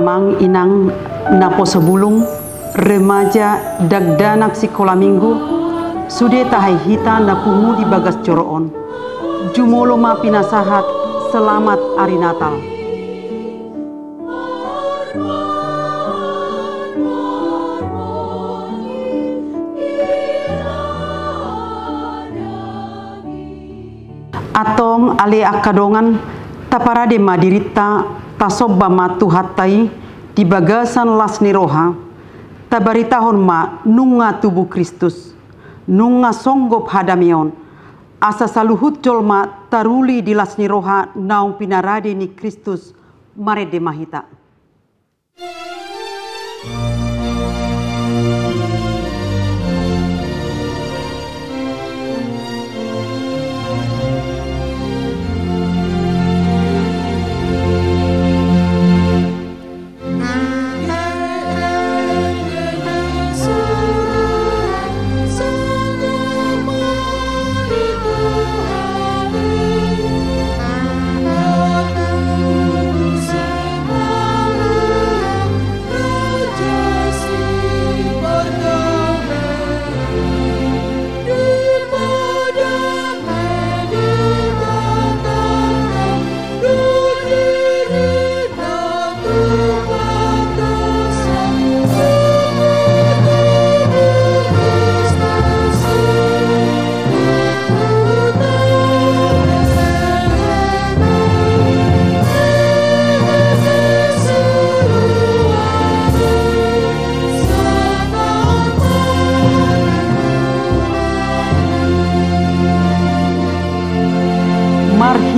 Amang inang napo sebulung remaja dagdanak sekolah minggu sude tahai hita napungu di bagas coroon jumolo ma pinasahat selamat hari Natal. Atong ale akadongan taparade madirita tasobba matu hattai di bagasan lasni roha tabaritahon ma nunga tubuh Kristus nunga songgop hadamion asa saluhut jolma taruli di lasni roha naung pinarade ni Kristus marede mahita.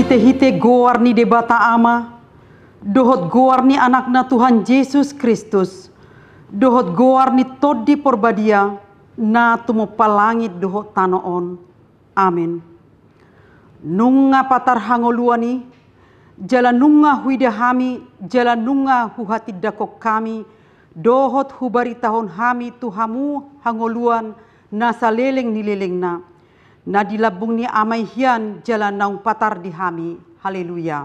Hite-hite goar ni debata ama, dohot goar ni anakna Tuhan Yesus Kristus, dohot goar ni todi porbadia, na tumo palangit dohot tanoon. Amin. Nunga patar hangoluani, jalan nunga huidahami, jalan nunga huhati dakok kami, dohot hubaritahon hami tuhamu hangoluan, na saleleng nileleng na. Na dilabung ni amai hian jalan naung patar di hami. Haleluya.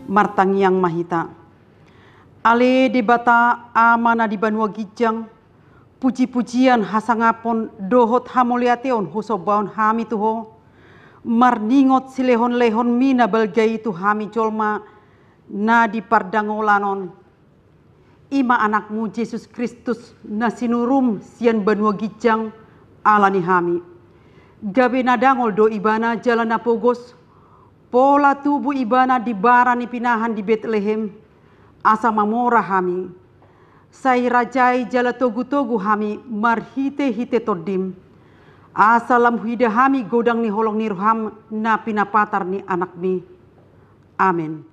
Martang yang mahita. Ale debata amana di Banua Gijang. Puji-pujian hasangapon dohot hamoliateon husobaon hami tuho marningot silehon-lehon mina balgai tu hami jolma na di pardangolanon ima anakmu Yesus Kristus na sinurum sian Banua Gijang alani hami gabe nadangol do ibana jalan napogos pola tubuh ibana di barani pinahan di Bethlehem asa mamora hami sai rajai jala togu-togu hami marhite-hite todim. Asalam huida hami godang ni holong ni roham na pinapatar ni anak mi. Amin.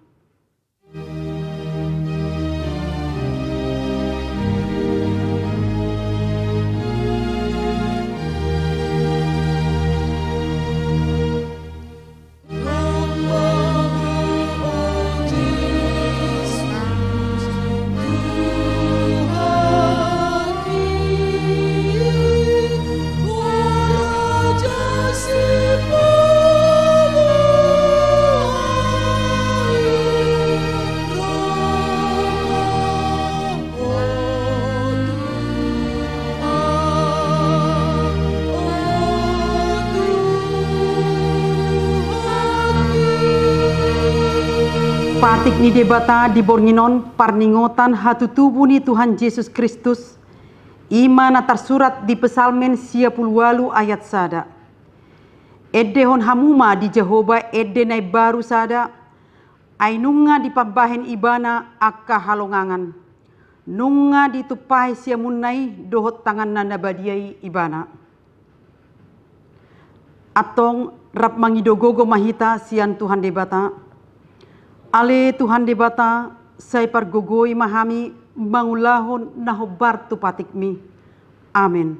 Patik ni debata di bornginon parningotan hatu tubuh ni Tuhan Yesus Kristus. Imana tersurat di Pesalmen 58 ayat sada. Edehon hamuma di Jehovah edde nai baru sada. Ainunga di pambahen ibana akka halongangan. Nunga ditupai siamunai dohot tangan nanda badiai ibana. Atong rap mangidogogo mahita sian Tuhan debata. Ale Tuhan debata sai pargogoi mahami mangulahon nahobar tu patikmi. Amin.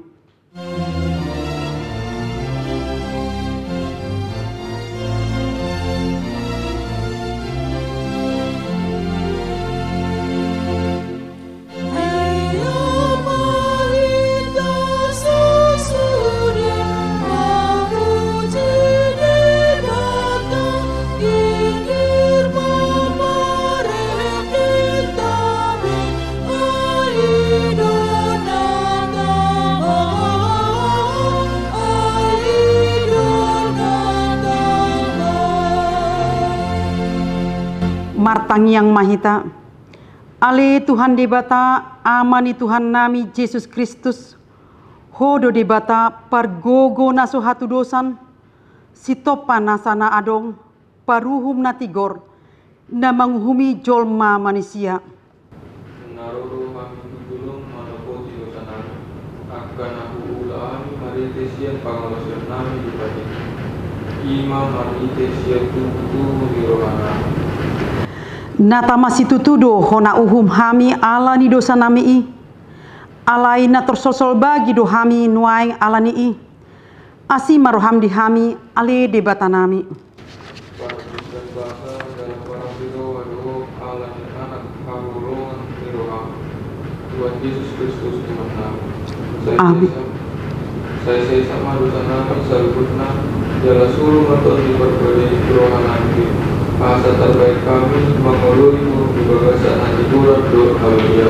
Martang yang mahita, ale Tuhan debata amani Tuhan nami Yesus Kristus, hodo debata pargogo naso hatu dosan, sitopa nasana adong, paruhum natigor, na manguhumi jolma manusia. Naroro kami tutulong manapoti dosanan, akan aku ulaan maritesian pangalasan nami di pati. Ima maritesian tutu di rohana. Nata masih tutudo hona uhum hami ala ni dosa nami i. Alai na tersosol bagi do hami nuai ala ni i. Asi maroham di hami ale debata nami. Parabiskan bahasa dalam barang biro adoh ala ni anak harulungan di roham. Tuhan Yesus Kristus Tuhan nami. Amin. Saya sama dosa nami salibutna. Jala suruh nonton di berbagai rohana nanti. Bahasa terbaik kami mengulurimu di bagasan hiburan doa halia.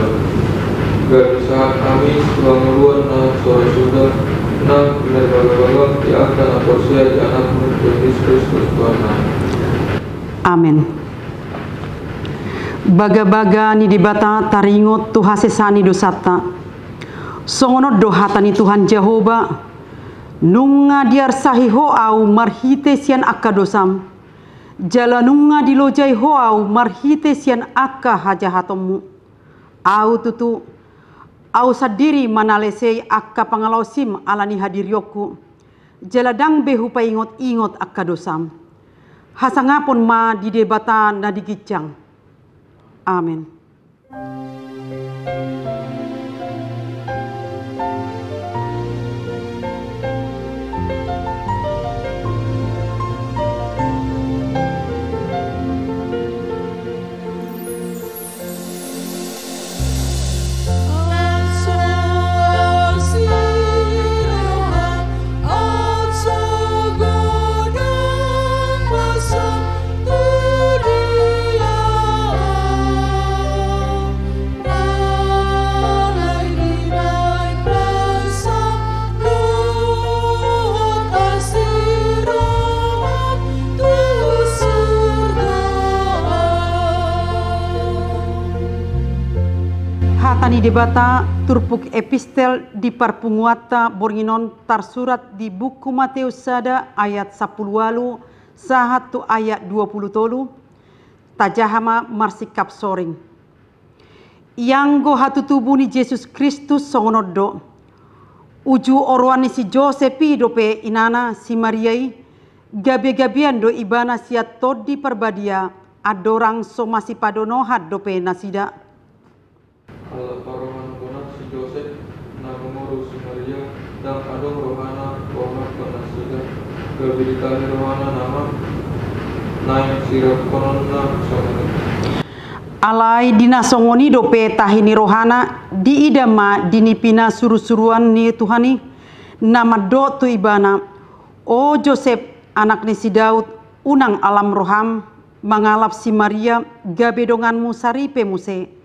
Garusaha kami menguluan na suara sudah na benar baga-baga di akan aposia di anakmu Yesus Kristus Tuhan. Amin. Baga-baga ni dibata taringot tu hasesani dosata. Songono dohatani Tuhan Jehovah. Nunga diar sahiho au marhite sian akka dosam. Jalanunga dilojai hoau marhite sian akka hajahatomu. Au tutu au sadiri manalesei akka pangalausim alani hadiryoku. Jaladang behu paingot-ingot akka dosam. Hasangapon ma di debata na digicang. Amin. Hatani debata turpuk epistel di parpunguata borginon tarsurat di buku Matius sada ayat 10 sahat tu ayat 20 tolu tajahama marsikap soring. Yang hatu tubuh ni Yesus Kristus songonodo uju orwani si Josepi dope inana si Mariai gabe-gabian do ibana siat todi perbadia adorang so masih padonohat dope nasida. Allah paroman konak si Joseph na mengurus si Maria dan adong rohana konak konak sida kebidikan rohana nama naik sirap konon na songon. Alai dina songoni dope tahini rohana di idama dinipina suru-suruan ni Tuhani nama do tu ibana o Joseph anak ni si Daud unang alam roham mangalap si Maria gabe donganmu saripe muse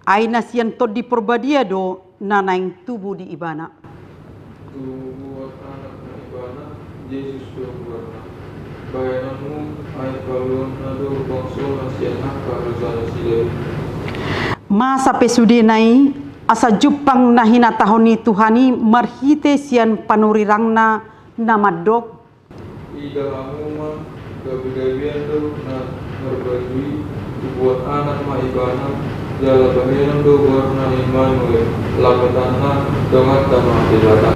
aina sian tod di perbadia do nanaing tubuh di ibana. Tubuh anak na ibana Yesus do buana. Bayananmu ay balon nado bangso na sian akka rozana sila. Masa pesude nai asa jupang nahina tahoni Tuhani marhite sian panurirangna namadok. Ida amuma gabi-gabian do na berbagi tubuh anak ma ibana. Jala bahiran do warna Immanuel lapatanna dongat dama dibata.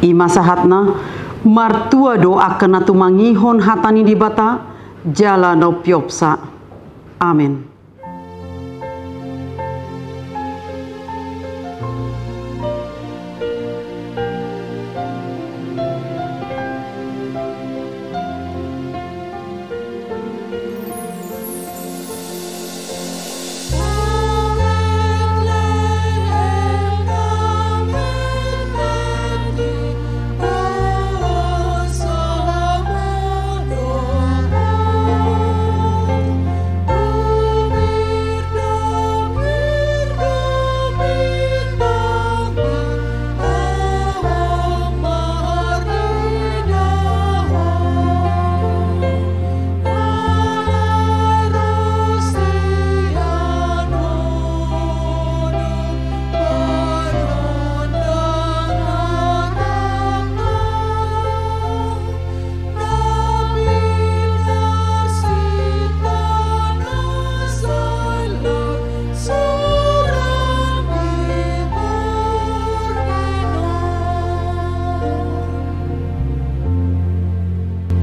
Ima sahatna martua do akan atumangihon hatani dibata jala no piopsa. Amin.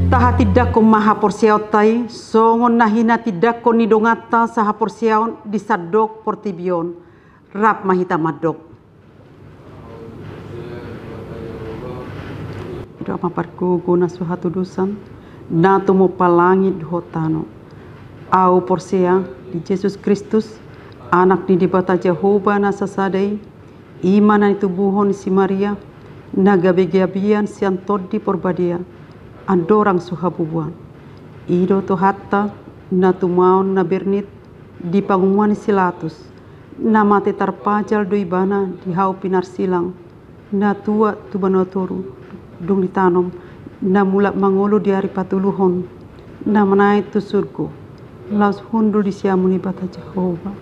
taha tidak ko maha porsiautai songon nahina tidak ko nidongata saha porsiaon disadok portibion rap mahita madok. Ida maparku guna suhatu dusan na tumo palangit hotano au porsia di Yesus Kristus anak ni dibata Jehovah na sasadai iman itu buhon si Maria nagabegabian si antodi porbadia andorang suhabubuan ido to hatta na tumaon na bernit di pangumuan silatus na mate tarpajal do ibana di hau pinar silang na tua tubanotoru dung ditanom na mulak mangolo di hari patuluhon na manai tu surgo laus hundu di siamuni bata Jehovah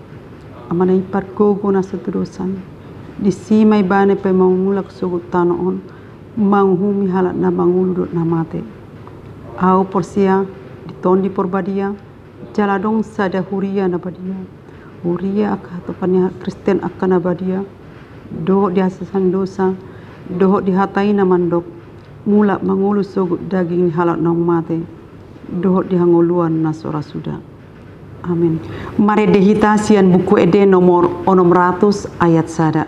amanai pargogo na seterusan di simai bane pe mangulak sugut tanoon manghumi halat na manguludut na mate au porsia di tondi porbadia jaladong sada huria na badia huria akatopania Kristen akan na badia dohok di hasasan dosa dohok di hatai na mandok mulak mangulu sugut daging halat na mate dohok di hangoluan na sora sudah. Amin. Mari dehita sian buku ede nomor 600 ayat sada.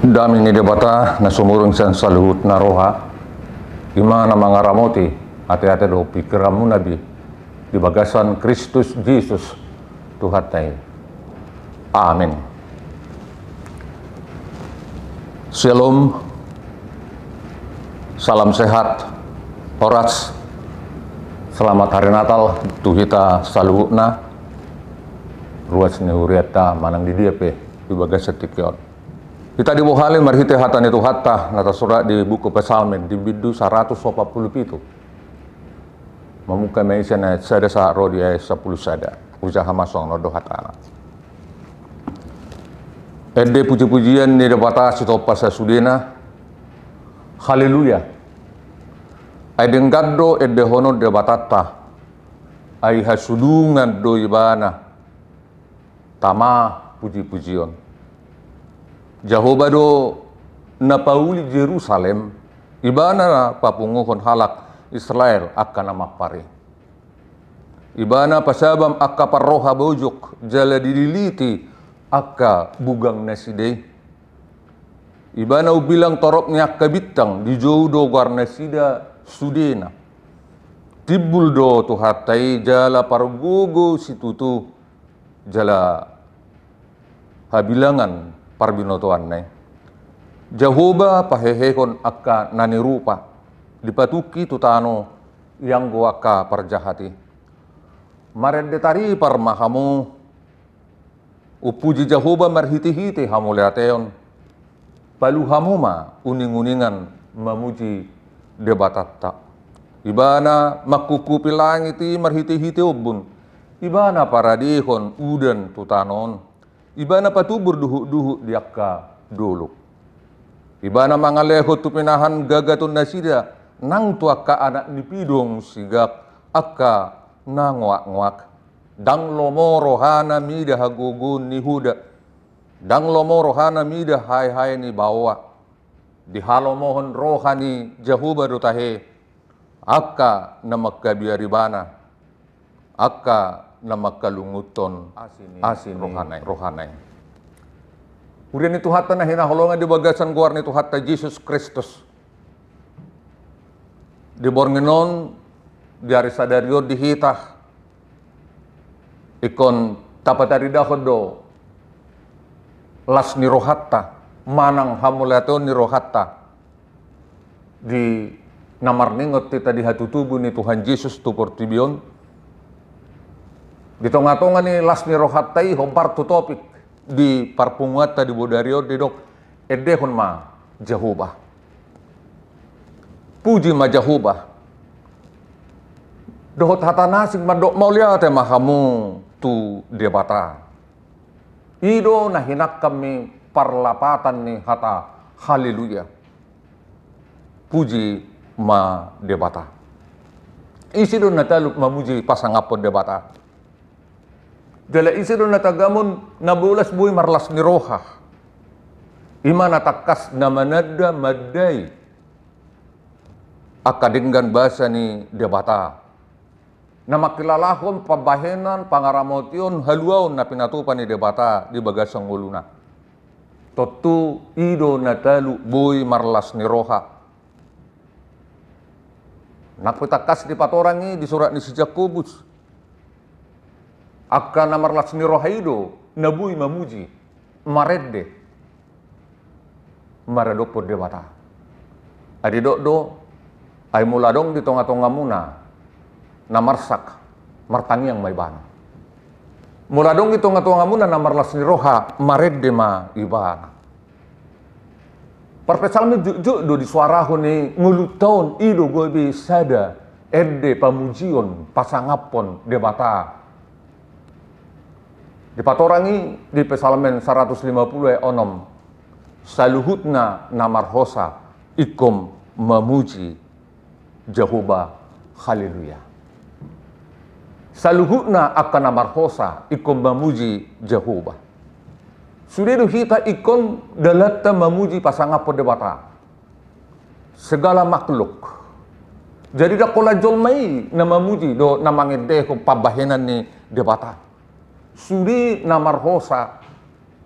Dami ni debata na sumurung san saluhut na roha imana mangaramoti ate-ate do pikiramu nabi di bagasan Kristus Yesus Tuhatai. Amin. Shalom. Salam sehat. Horas. Selamat hari Natal tuhita saluhutna ruas ni uriata manang di dia pe di bagasan tikion. Kita dibuhalin marhite hatan itu hatta nata surat di buku Pesalmen di bidu 147. Memuka meisen ayat sada sa rodi ayat 10 sada. Usaha masong nodo hatana. Ede puji-pujian ni debata sitopa sa sudena. Haleluya. Ay dengaddo ede hono debatata. Ay hasudungan do ibana. Tama puji-pujian. Jehovah do napauli Jerusalem ibana na papunguhon halak Israel akan nama pare ibana pasabam akka parroha bojok jala didiliti akka bugang naside ibana ubilang toroknya akka bitang di jodo garnasida sudena tibul do tuhatai jala pargogo situtu jala habilangan parbinotoan nai Jehovah pahehekon akka nani rupa dipatuki tutano yang gua akka parjahati mared detari parmahamu upuji Jehovah marhiti-hiti hamuleateon palu hamuma uning-uningan memuji debatatta ibana makukupi langiti marhiti-hiti ubun ibana paradihon udan tutanon ibana patubur duhuk-duhuk diakka dulu. Ibana mangaleho tupinahan gagatun nasida nang tuakka anak nipidong sigak akka nangwak-ngwak. Dang lomo rohana mida hagugun ni huda. Dang lomo rohana mida hai-hai ni bawa. Dihalomohon rohani Jehovah dutahe. Akka namakka biaribana. Akka namakalunguton asin rohanay. Urian itu hatta na hinaholongan di bagasan guar ni hatta Jesus Kristus. Di borngenon di hari sadario dihitah ikon tapatari dahodo las nirohatta manang hamulateo nirohatta di namar ningot kita di hatutubu ni Tuhan Yesus tu portibion di tonga-tonga ni las nirohatta i hompar tu topik di parpunguata di bodario di dok edehon ma Jehovah puji ma Jehovah dohot hatanasing madok maulia te mahamu tu debata ido nahinak kami parlapatan ni hata haleluya puji ma debata isi do nataluk mamuji pasangapon debata jala isi do natagamun nabulas buy marlas ni roha ima natakas na manada maday akadinggan basa ni debata na makilalahon pabahenan pangaramotion haluaon na pinatupan ni debata di bagasang uluna totu ido natalu buy marlas ni roha nakpitakas di patorangi di surat ni si Jakobus akka namarlas ni rohaido nabuy mamuji maredde maradopod debata adi do ay muladong di tonga-tonga muna namarsak martangiang may bana muladong di tonga-tonga muna namarlas ni roha maredde ma ibana parpesalmi juk do di suarahon ni ngulutaon ido gobe sada edde pamujion pasangapon debata di patorangi di pesalmen 150 onom saluhutna namarhosa ikom memuji Jehovah haleluya saluhutna akan namarhosa ikom memuji Jehovah sudah kita ikon dalata memuji pasangapon debata segala makhluk jadi dak kola jolmai na memuji do namangede ko pabahenan ni debata suri namarhosa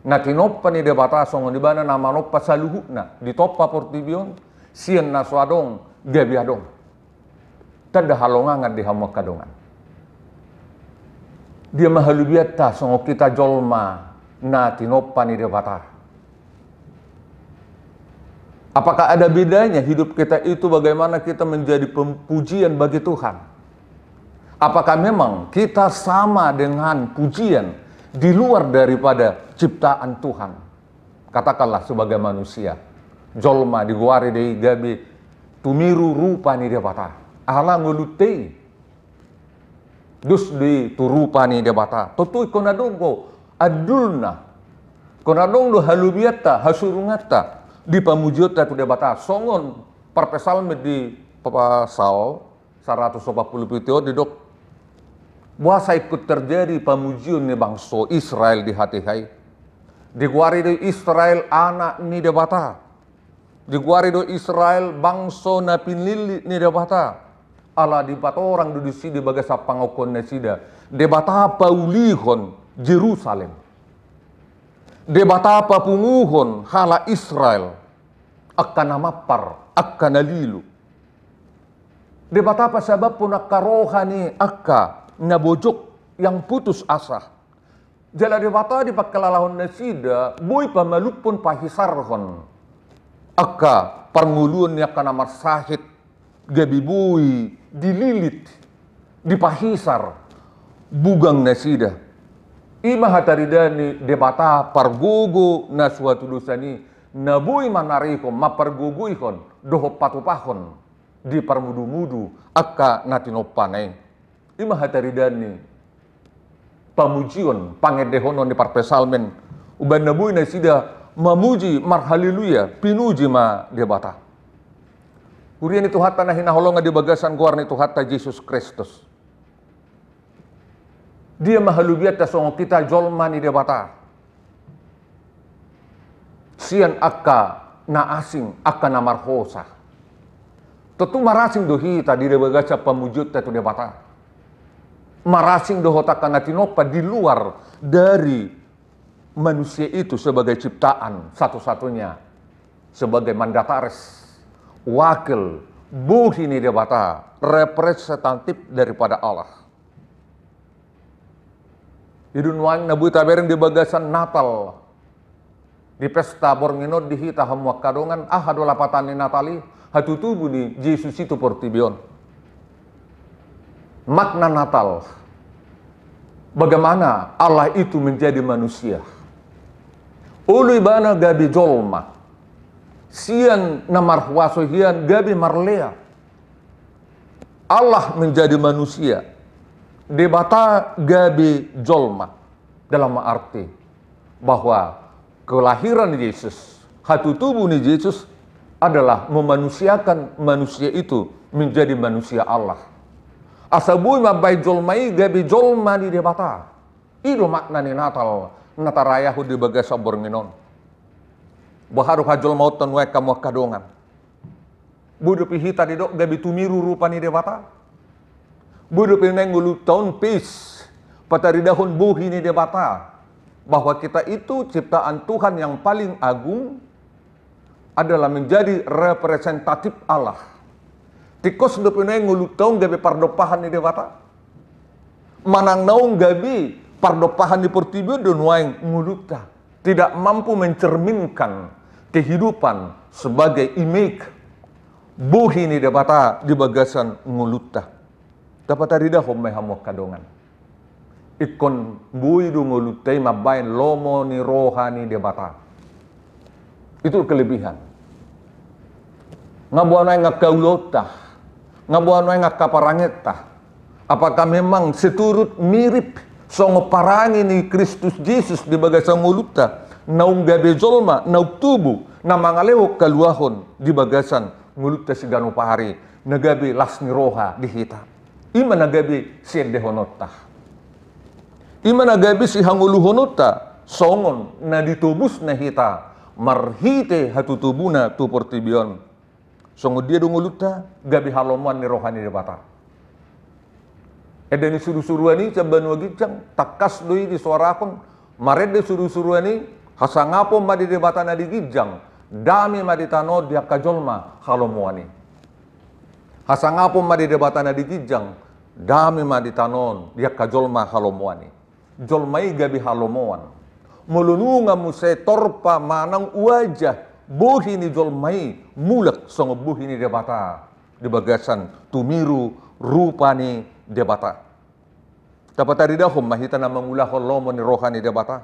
na tinoppa ni debata songo di bana namanoppa saluhukna di toppa portibion sien na suadong gebiadong tada halongangan di hamakadongan dia mahalubiata songo kita jolma na tinoppa ni debata apakah ada bedanya hidup kita itu bagaimana kita menjadi pujian bagi Tuhan? Apakah memang kita sama dengan pujian di luar daripada ciptaan Tuhan? Katakanlah sebagai manusia, jolma diguari dei gabi tumiru rupa ni debata. Ala ngulutei. Dus di turupa ni debata. Totui konadongo adulna. Konadong do halubiata hasurungata di pamujiota tu debata. Songon parpesalme di pasal 140 pitio di dok buasa ikut terjadi pamujian ni bangsa Israel di hati-hai. Diguari do Israel anak ni debata. Diguari do Israel bangsa na pinlili ni debata. Ala di patorang do di bagasa pangokon na sida. Debata paulihon Jerusalem. Debata papunguhon hala Israel. Akan namapar, akan nalilu. Debata pa sabab pun akarohani akka nabojok yang putus asa. Jala debata di pagkalalahon na sida, boy pamalupon pahisarhon. Akka parnguluan niya ka na marsahit, gabiboy, dililit, dipahisar, bugang na sida. Ima hatarida ni debata pargugo na suatu dosa ni, naboy manariko maparguguihon, doho patupahon, di parmudu-mudu, akka natinopanay. Ima hataridan ni pamujion pangedehonon di parpesalmen uban nabuy na sida mamuji marhaleluya pinuji ma debata urian itu hatta na hinaholonga di bagasan guar ni hatta Yesus Kristus dia mahalubiata songo kita jolma ni debata sian akka na asing akka na marhosa tentu marasing dohita di bagasa pamujud tu debata marasing dohotakan natinopa di luar dari manusia itu sebagai ciptaan satu-satunya sebagai mandataris wakil buhi ni debata representatif daripada Allah. Idun wang nabu tabereng di bagasan Natal di pesta bornginod di hita hamuak kadongan ahadola patani natali hatutubu ni Yesus itu portibion. Makna Natal, bagaimana Allah itu menjadi manusia. Ulu ibana gabi jolma, sian namar huaso hian gabi marlea. Allah menjadi manusia, debata gabi jolma, dalam arti bahwa kelahiran Yesus, hatutubu ni Yesus adalah memanusiakan manusia itu menjadi manusia Allah. Asabui mabai jolmai gabi jolma di debata. Itu makna ni Natal, natarayahu di bagasa bornginon. Baharu hajol mautan wae kamu kadongan. Budu pihita di dok gabi tumiru rupa ni debata. Budu pinengulu tahun pis patari dahun buhi ni debata. Bahwa kita itu ciptaan Tuhan yang paling agung adalah menjadi representatif Allah. Tikos dopinay ngulutong gabi pardopahan ni dewata. Manang naong gabi pardopahan di Portibio donwaing nguluta. Tidak mampu mencerminkan kehidupan sebagai image buhi ni dewata di bagasan nguluta. Dapat arida homay hamok kadongan. Ikon bui do ngulutay mabain lomo ni roha ni dewata. Itu kelebihan. Ngabuanay ngakaulota. Ngabuanay ngakaparangeta. Apakah memang seturut mirip songo parangi ni Kristus Yesus di bagasang nguluta naung gabi jolma naung tubu na mangalewok kaluahon di bagasan nguluta si gano pahari nagabi las ni roha di hita. Ima nagabi si dehonota. Ima nagabi si hanguluhonota songon na ditubus na hita marhite hatutubuna tu portibion. Songo dia dunguluta gabi haloman ni rohani debata. Edeni suru-suruani cabanu gicang takas doi di suarakon marede suru-suruani hasangapo madi debata na di gijang dami madi tano dia kajolma halomuani. Hasangapo madi debata na di gijang dami madi tanon dia kajolma halomuani. Jolmai gabi halomuan. Mulununga muse torpa manang wajah buhi ni jolmai mulak songo buhi ni debata di bagasan tumiru rupa ni debata. Dapat arida hom mahita na mangulah lomo ni rohani debata.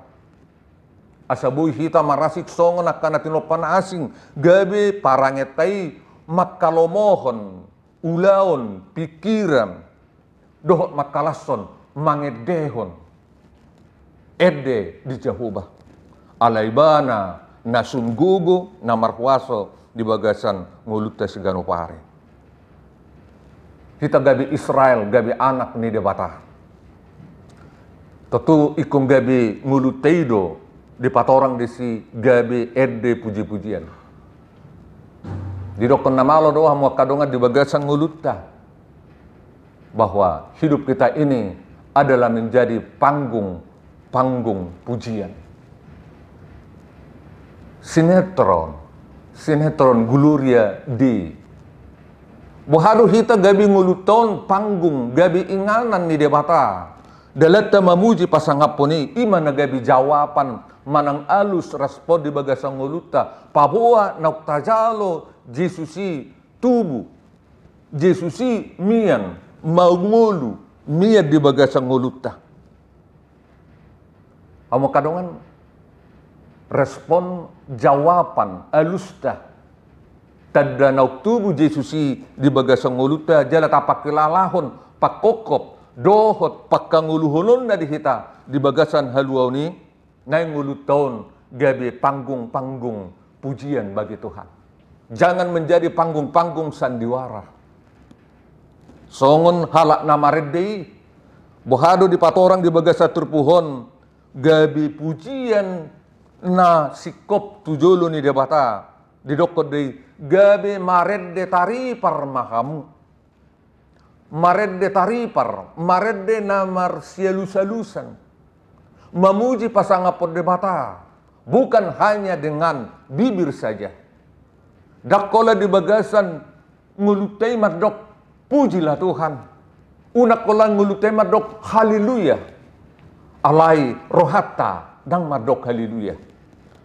Asabuhi hita marasik songo nakana tinopan asing gabi parangetai makalomohon ulaon pikiran dohot makalason mangedehon ede di Jehovah alaibana nasun gugu na marhuaso di bagasan nguluta sigano pare. Kita gabi Israel, gabi anak ni debata. Tentu ikung gabi nguluteido di patorang desi gabi ede puji-pujian. Di dokon namalo doa mau kadongan di bagasan nguluta bahwa hidup kita ini adalah menjadi panggung pujian. Sinetron Gloria di Buharu hita gabi nguluton panggung gabi inganan ni debata dalata mamuji pasangaponi ima na gabi jawapan manang alus respon di bagasang nguluta pabua naktajalo Jesusi tubu Jesusi mian maungulu mian di bagasang nguluta amo kadongan respon jawapan alusta tadda nauk tubuh Jesusi di bagasang nguluta jala tapak kelalahon pakokop dohot pakanguluhonon na dihita di bagasan haluaw ni na nguluton gabi panggung pujian bagi Tuhan. Jangan menjadi panggung sandiwara. Songon halak namarede bohado di patorang di bagasa terpuhon gabi pujian na sikop tujolo ni debata di dokod de gabi marede taripar mahamu marede taripar marede namar sialusalusan memuji pasangapod debata bukan hanya dengan bibir saja. Dakola di bagasan ngulutai madok pujilah Tuhan. Unak kola ngulutai madok haleluya. Alai rohata dang madok haleluya.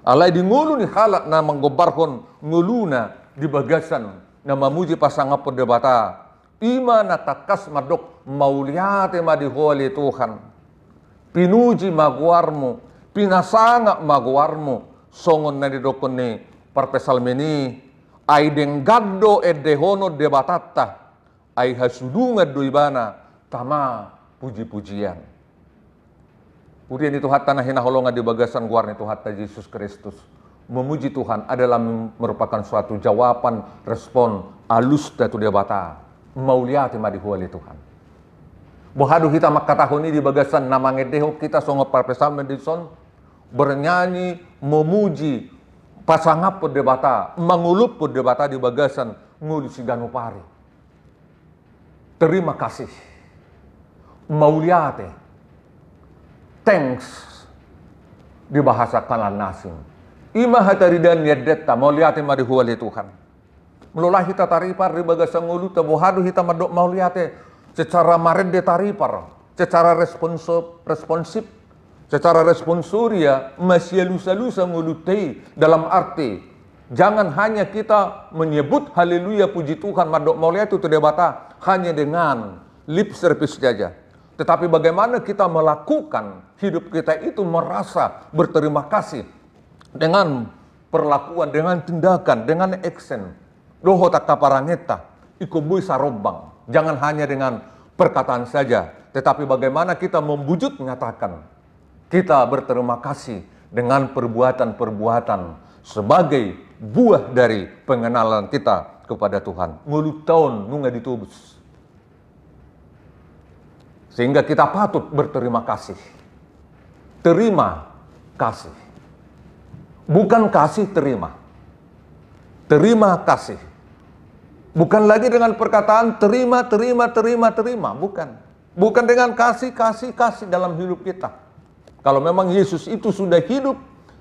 Alai di ngulu ni halak na menggobarkon nguluna di bagasan na mamuji pasangapod debata. Ima na takas madok mauliate madiholi Tuhan. Pinuji maguarmu, pinasanga maguarmu, songon na didokon ni parpesalmeni, ay denggado edehono debatata, ay hasudungan doibana, tama puji-pujian. Kemudian itu hatta na hinaholongan di bagasan guar itu hatta Yesus Kristus. Memuji Tuhan adalah merupakan suatu jawaban respon alus datu debata. Mauliati madihuali Tuhan. Bohadu kita makatahuni di bagasan namangedeho kita songo parpesam mendison bernyanyi memuji pasangap po debata, mangulup po debata di bagasan ngulu siganu pari. Terima kasih. Mauliate. Thanks di bahasa kalan nasing. Ima hataridan yadetta mauliate madihuali Tuhan. Melolah kita taripar di bagasan ngulu tabuhadu kita madok mauliate secara marede taripar, secara responsif, secara responsuria masih lusa-lusa ngulutei dalam arti jangan hanya kita menyebut haleluya puji Tuhan madok mauliate itu debata hanya dengan lip service saja. Tetapi bagaimana kita melakukan hidup kita itu merasa berterima kasih dengan perlakuan, dengan tindakan, dengan action. Doho tak kaparangeta, ikubui sarobang. Jangan hanya dengan perkataan saja, tetapi bagaimana kita membujut menyatakan kita berterima kasih dengan perbuatan-perbuatan sebagai buah dari pengenalan kita kepada Tuhan. Ngulu tahun nunga ditubus. Sehingga kita patut berterima kasih. Terima kasih. Bukan kasih terima. Terima kasih. Bukan lagi dengan perkataan terima. Bukan. Bukan dengan kasih dalam hidup kita. Kalau memang Yesus itu sudah hidup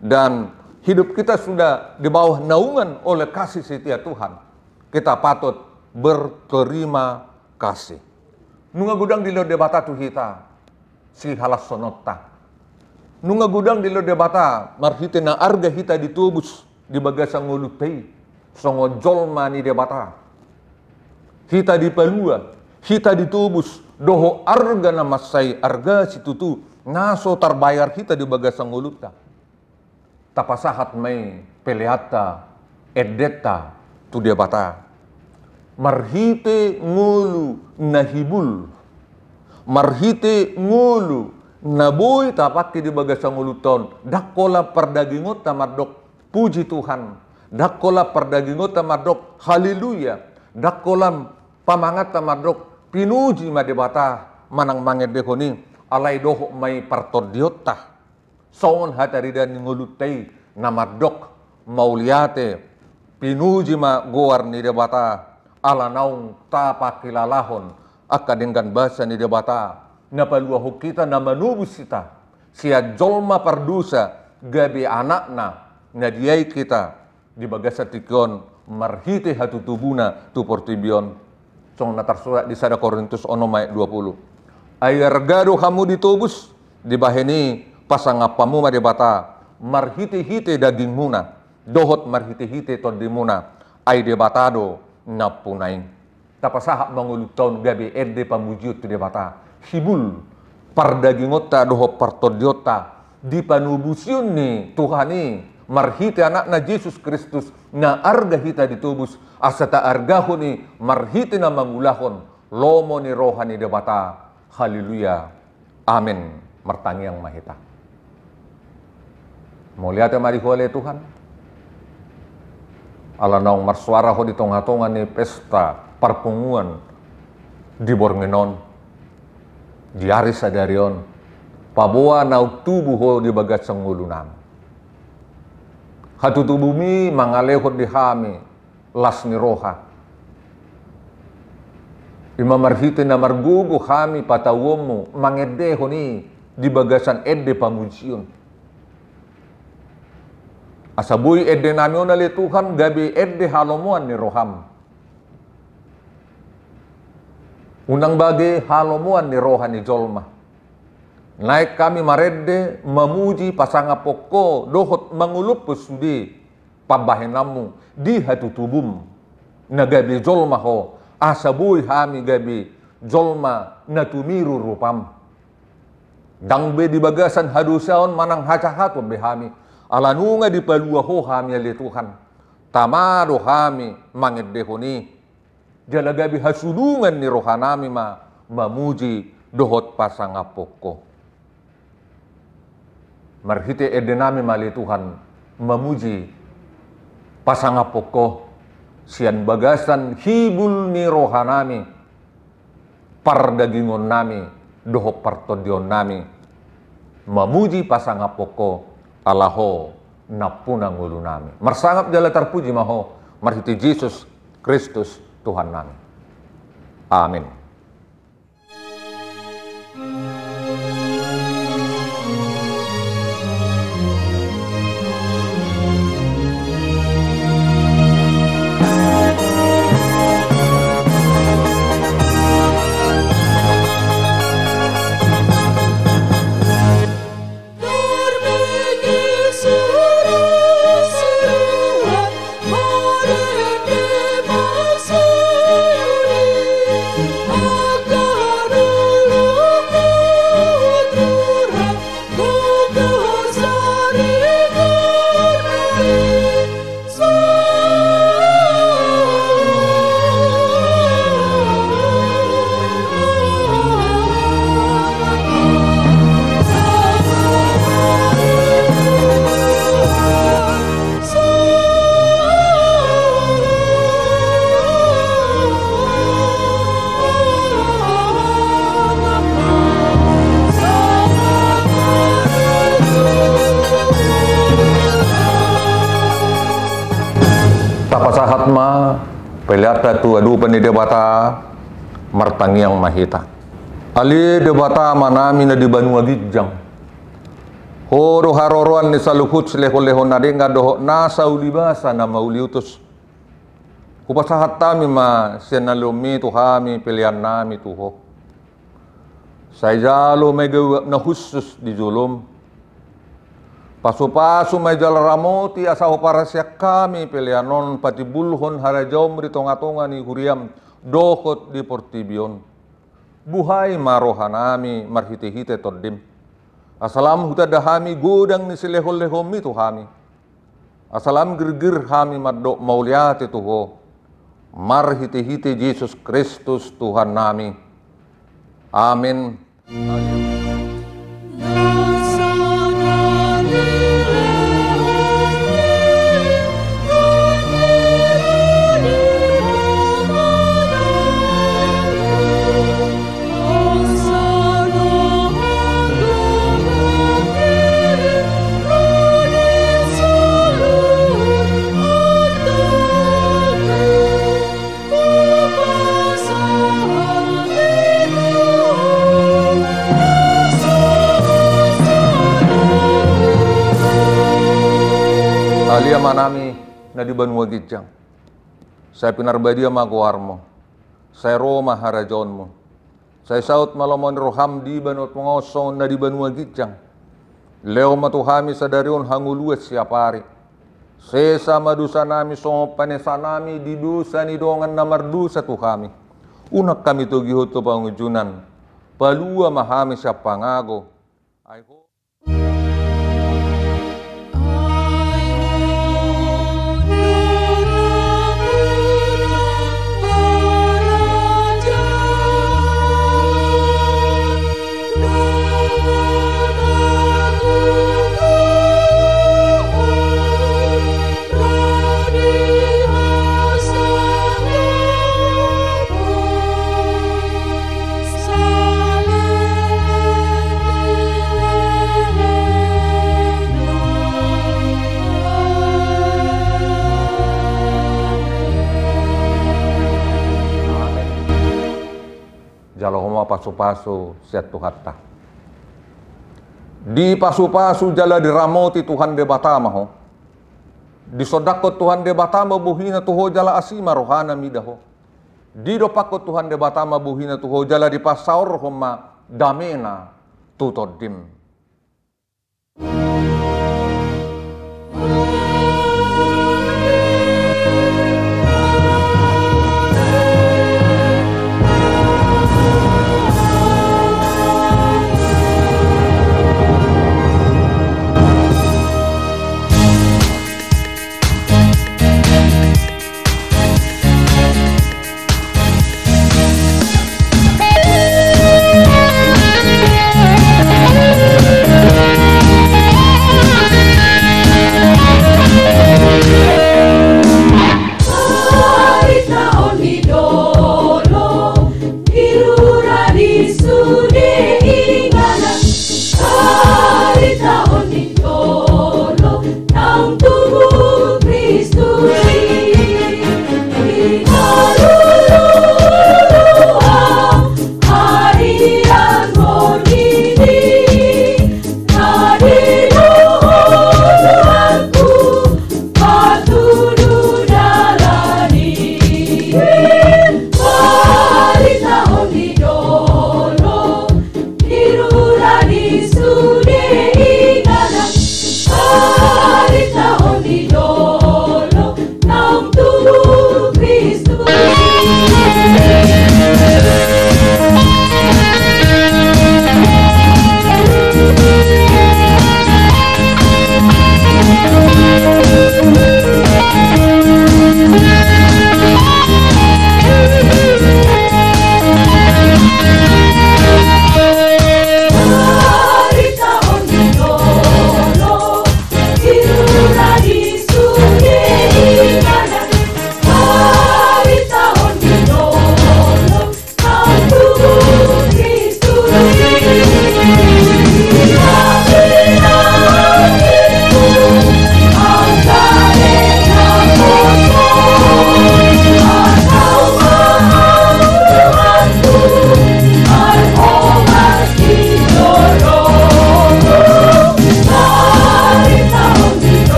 dan hidup kita sudah di bawah naungan oleh kasih setia Tuhan, kita patut berterima kasih. Nunga gudang di lo debata tu hita si halas sonota. Nunga gudang di lo debata marhite na arga hita ditubus di bagasang ngulutei songo jolma ni debata. Hita dipalua, hita ditubus doho arga na masai arga situtu naso tarbayar hita di bagasang nguluta. Tapasahat may peleata edeta tu debata. Marhite ngulu nahibul, marhite ngulu naboy tapak di bagasang uluton, dakola perdagingot tamadok puji Tuhan, dakola perdagingot tamadok haleluya, dakola pamangat tamadok pinuji madebata manang mangedehoni alai doho may partodiota, songon hataridan ngulutay namadok mauliate pinuji ma goar ni debata. Ala naung tapa kilalahon akadenggan bahasa ni debata napaluahu kita na manubus kita sia jolma pardusa gabi anakna ngadiai kita di bagasa tikon marhite hatu tubuna tu portibion song natar surat di sada Korintus 6 ayat 20 ayar gado kamu ditubus di baheni pasangapamu ma debata marhite hite daging muna dohot marhite hite tondimuna ay debatado napunaing tapasahap mangulutaw gabi ede pamujiot tu debata hibul pardagingota doho partodiota di panubusyon ni Tuhani marhite anak na Jesus Kristus na arga hita ditubus asata argaho ni marhite na mangulahon lomo ni rohani debata haleluya amin martangiang mahita. Mau lihat marihole Tuhan ala naong marsuara ho di tonga-tonga ni pesta parpunguan di Borngenon di hari sadarion paboa nauk tubuh ho di bagat sangulunan hatu tubumi mangalehot di hami las ni roha ima marhite na margugo hami patawomu mangedeho ni di bagasan ede pamujion asabuy ede namion ali Tuhan gabi ede halomuan ni roham. Unang bagi halomuan ni rohan ni jolma. Naik kami marede memuji pasanga poko dohot mangulup pesudi pabahenamu di hatu tubum nagabi jolma ho asabui hami gabi jolma natumiru rupam dangbe di bagasan hadusaon manang hacahat behami alanunga di palua ho hami ali Tuhan tamado hami mangedehoni jalagabi hasudungan ni rohanami mamuji dohot pasanga poko. Marhite edenami mali Tuhan memuji pasanga poko sian bagasan hibul ni rohanami pardagingon nami doho partodion nami memuji pasanga poko alaho napunang ulu nami. Marsangap jala terpuji maho marhite Yesus Kristus Tuhan nami. Amin. Tapasahatma pelata tu adu pani debata martangiang mahita ali debata manami na di Banua Gijang horo haroroan ni saluhut leho-leho na denga doho nasa ulibasa na mauliutus kupasahat tami ma senalumi tu hami pilihan nami tuho saya jalo may na khusus di julum pasu-pasu may jalaramoti asaho para siya kami pilihanon pati bulhon harajom ritonga-tonga ni huriam dohot di portibion buhay marohanami marhite-hite toddim asalam hutadahami gudang ni silehol-lehom itu hami asalam gergir hami maddo mauliati tuho marhite-hite Yesus Kristus Tuhan nami. Amin. Alia manami na di Banua Gijang. Saya pinarbadia maguarmo. Saya Roma harajonmo. Saya saut malomon roham di Banut Mongosong na di Banua Gijang. Leo matuhami sadarion hanguluet siapari. Sesa madusa nami songo panesa nami di dusa ni dongan namardusa tuhami. Unak kami to gihoto pangujunan. Palua mahami siya pangago. Jalahoma pasu-pasu setu hatta. Di pasu-pasu jala diramoti Tuhan de batama ho. Di sodakot Tuhan de batama buhina tuho jala asima rohana midaho. Di dopakot Tuhan de batama buhina tuho jala di pasaur homa damena tutodim.